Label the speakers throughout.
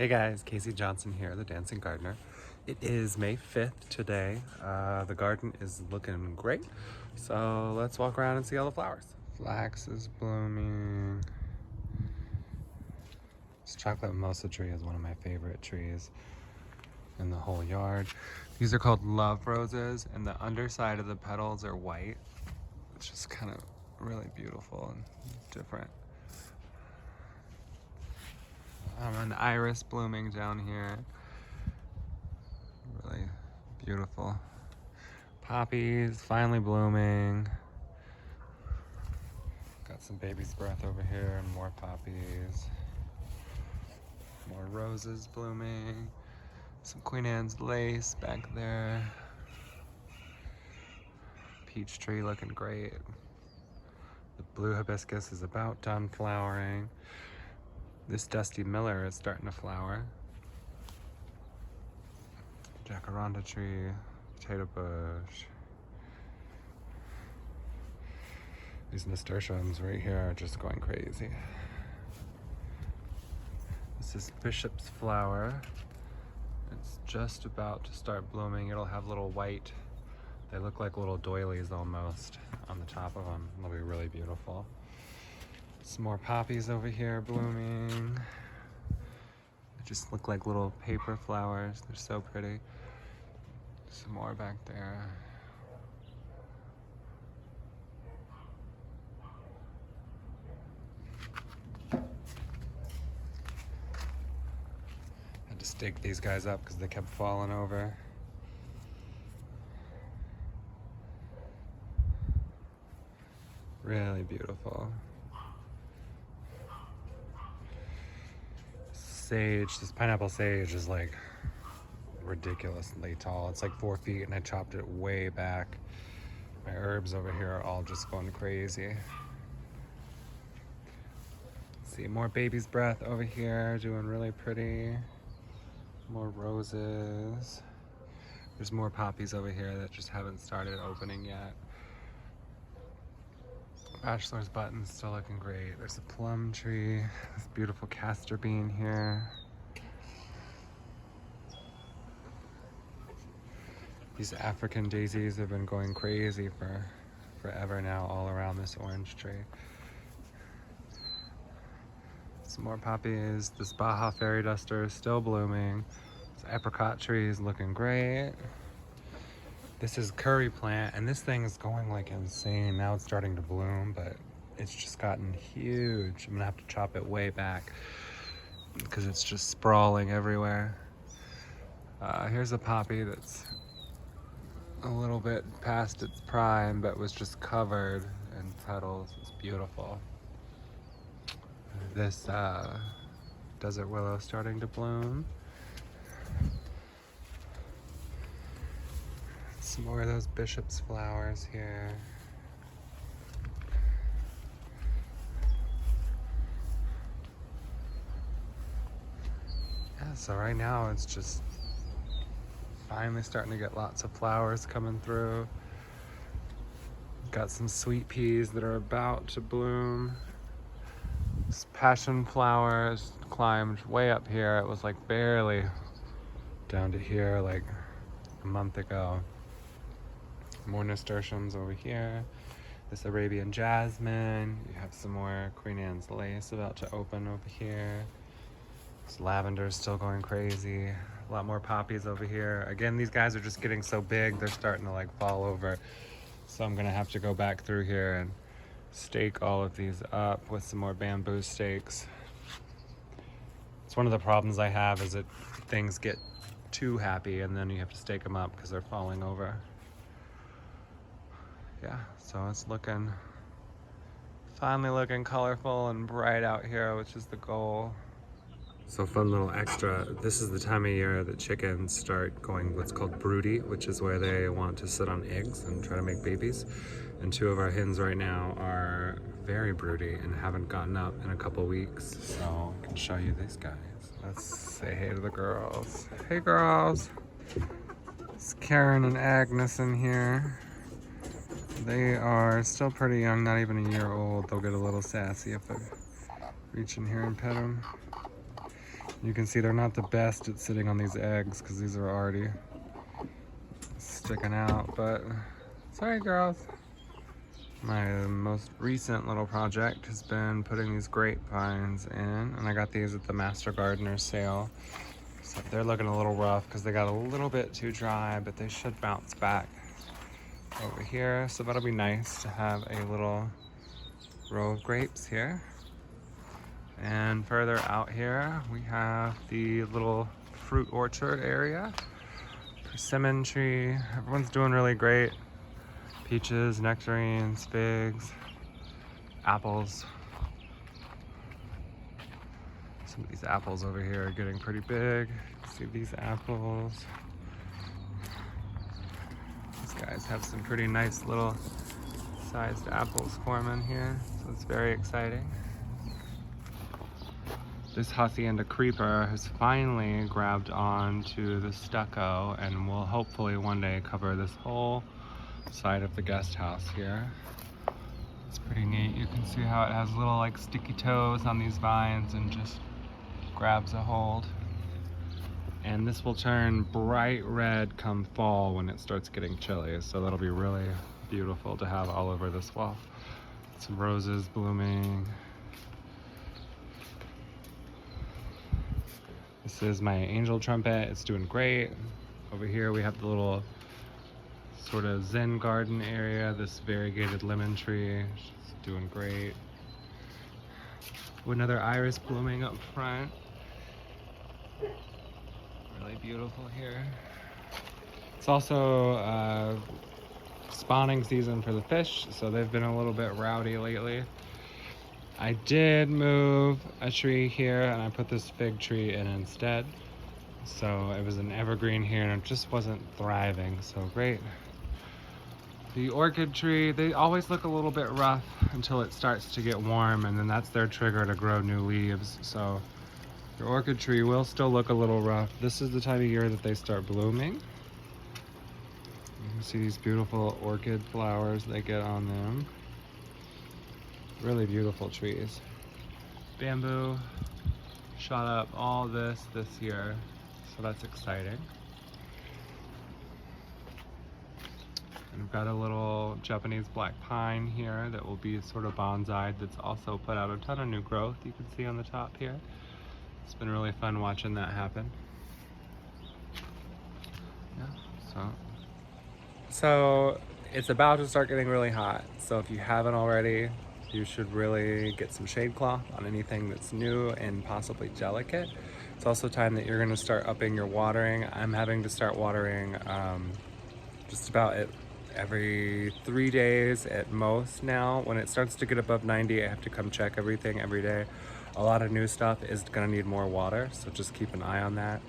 Speaker 1: Hey guys, Casey Johnson here, the Dancing Gardener. It is May 5th today. The garden is looking great. So let's walk around and see all the flowers. Flax is blooming. This chocolate mimosa tree is one of my favorite trees in the whole yard. These are called love roses, and the underside of the petals are white. It's just kind of really beautiful and different. An iris blooming down here. Really beautiful. Poppies finally blooming. Got some baby's breath over here and more poppies. More roses blooming. Some Queen Anne's lace back there. Peach tree looking great. The blue hibiscus is about done flowering. This Dusty Miller is starting to flower. Jacaranda tree, potato bush. These nasturtiums right here are just going crazy. This is bishop's flower. It's just about to start blooming. It'll have little white, they look like little doilies almost on the top of them. They'll be really beautiful. Some more poppies over here blooming. They just look like little paper flowers. They're so pretty. Some more back there. Had to stake these guys up because they kept falling over. Really beautiful. Sage, this pineapple sage is like ridiculously tall. It's like 4 feet and I chopped it way back. My herbs over here are all just going crazy. See more baby's breath over here, doing really pretty. More roses. There's more poppies over here that just haven't started opening yet. Bachelor's button's still looking great. There's a plum tree, this beautiful castor bean here. These African daisies have been going crazy for forever now, all around this orange tree. Some more poppies. This Baja fairy duster is still blooming. This apricot tree is looking great. This is curry plant, and this thing is going like insane. Now it's starting to bloom, but it's just gotten huge. I'm gonna have to chop it way back because it's just sprawling everywhere. Here's a poppy that's a little bit past its prime, but was just covered in petals. It's beautiful. This desert willow starting to bloom. Some more of those bishop's flowers here. Yeah, so right now it's just finally starting to get lots of flowers coming through. Got some sweet peas that are about to bloom. This passion flowers climbed way up here. It was like barely down to here like a month ago. More nasturtiums over here. This Arabian jasmine. You have some more Queen Anne's lace about to open over here. This lavender is still going crazy. A lot more poppies over here. Again, these guys are just getting so big, they're starting to like fall over. So I'm gonna have to go back through here and stake all of these up with some more bamboo stakes. It's one of the problems I have is that things get too happy and then you have to stake them up because they're falling over. Yeah, so it's looking, finally looking colorful and bright out here, which is the goal. So fun little extra, this is the time of year that chickens start going what's called broody, which is where they want to sit on eggs and try to make babies. And 2 of our hens right now are very broody and haven't gotten up in a couple weeks. So I can show you these guys. Let's say hey to the girls. Hey girls. It's Karen and Agnes in here. They are still pretty young, not even a year old. They'll get a little sassy if I reach in here and pet them. You can see they're not the best at sitting on these eggs because these are already sticking out, but sorry girls. My most recent little project has been putting these grapevines in, and I got these at the Master Gardener sale. So they're looking a little rough because they got a little bit too dry, but they should bounce back over here. So that'll be nice to have a little row of grapes here. And further out here, we have the little fruit orchard area. Persimmon tree, everyone's doing really great. Peaches, nectarines, figs, apples. Some of these apples over here are getting pretty big. See these apples. These guys have some pretty nice little sized apples forming here, so it's very exciting. This hacienda creeper has finally grabbed onto the stucco and will hopefully one day cover this whole side of the guest house here. It's pretty neat. You can see how it has little like sticky toes on these vines and just grabs a hold. And this will turn bright red come fall when it starts getting chilly, so that'll be really beautiful to have all over this wall. Some roses blooming. This is my angel trumpet. It's doing great. Over here we have the little sort of Zen garden area. This variegated lemon tree, it's doing great. Another iris blooming up front. Really beautiful here. It's also spawning season for the fish, so they've been a little bit rowdy lately. I did move a tree here and I put this fig tree in instead. So it was an evergreen here and it just wasn't thriving so great. The orchid tree, they always look a little bit rough until it starts to get warm, and then that's their trigger to grow new leaves. So your orchid tree will still look a little rough. This is the time of year that they start blooming. You can see these beautiful orchid flowers they get on them. Really beautiful trees. Bamboo shot up all this year, so that's exciting. And we've got a little Japanese black pine here that will be sort of bonsai that's also put out a ton of new growth you can see on the top here. It's been really fun watching that happen. Yeah, so it's about to start getting really hot, so if you haven't already, you should really get some shade cloth on anything that's new and possibly delicate. It's also time that you're going to start upping your watering. I'm having to start watering just about every 3 days at most now. When it starts to get above 90, I have to come check everything every day. A lot of new stuff is going to need more water, so just keep an eye on that.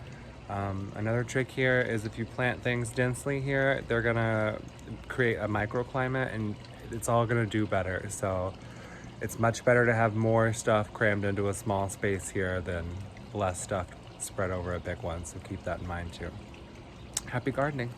Speaker 1: Another trick here is if you plant things densely here, they're going to create a microclimate and it's all going to do better. So it's much better to have more stuff crammed into a small space here than less stuff spread over a big one, so keep that in mind too. Happy gardening.